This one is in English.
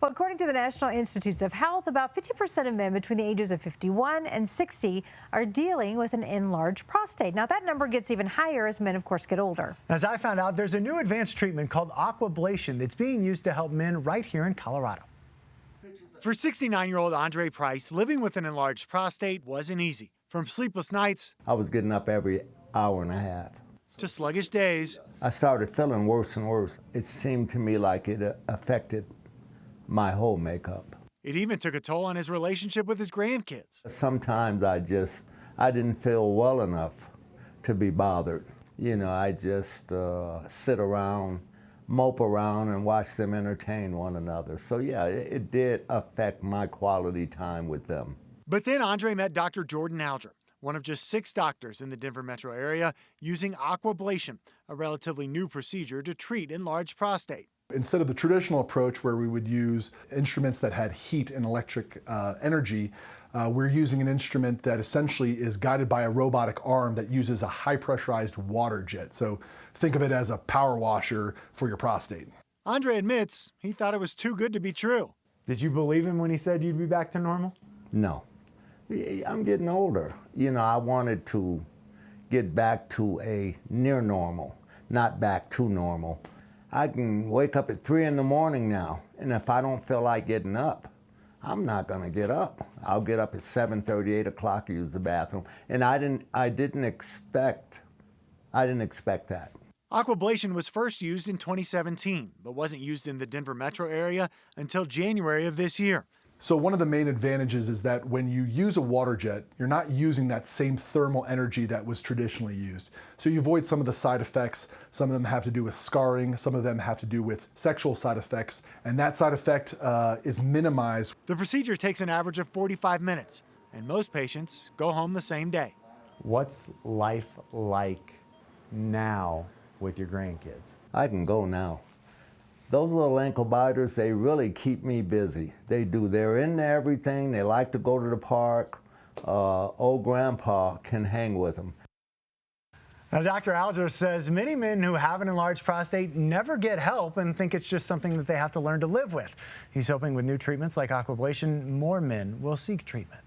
Well, according to the National Institutes of Health, about 50% of men between the ages of 51 and 60 are dealing with an enlarged prostate. Now, that number gets even higher as men, of course, get older. As I found out, there's a new advanced treatment called aquablation that's being used to help men right here in Colorado. For 69-year-old Andre Price, living with an enlarged prostate wasn't easy. From sleepless nights, I was getting up every hour and a half, to sluggish days. I started feeling worse and worse. It seemed to me like it affected my whole makeup. It even took a toll on his relationship with his grandkids. Sometimes I didn't feel well enough to be bothered. You know, I just sit around, mope around, and watch them entertain one another. So yeah, it did affect my quality time with them. But then Andre met Dr. Jordan Alger, one of just 6 doctors in the Denver metro area using aquablation, a relatively new procedure to treat enlarged prostate. Instead of the traditional approach where we would use instruments that had heat and electric energy, we're using an instrument that essentially is guided by a robotic arm that uses a high pressurized water jet. So think of it as a power washer for your prostate. Andre admits he thought it was too good to be true. Did you believe him when he said you'd be back to normal? No. I'm getting older. You know, I wanted to get back to a near normal, not back to normal. I can wake up at 3 in the morning now, and if I don't feel like getting up, I'm not going to get up. I'll get up at 7:30, 8 o'clock to use the bathroom, and I didn't expect that. Aquablation was first used in 2017, but wasn't used in the Denver metro area until January of this year. So one of the main advantages is that when you use a water jet, you're not using that same thermal energy that was traditionally used. So you avoid some of the side effects. Some of them have to do with scarring. Some of them have to do with sexual side effects. And that side effect is minimized. The procedure takes an average of 45 minutes, and most patients go home the same day. What's life like now with your grandkids? I can go now. Those little ankle biters, they really keep me busy. They do. They're into everything. They like to go to the park. Old grandpa can hang with them. Now, Dr. Alger says many men who have an enlarged prostate never get help and think it's just something that they have to learn to live with. He's hoping with new treatments like aquablation, more men will seek treatment.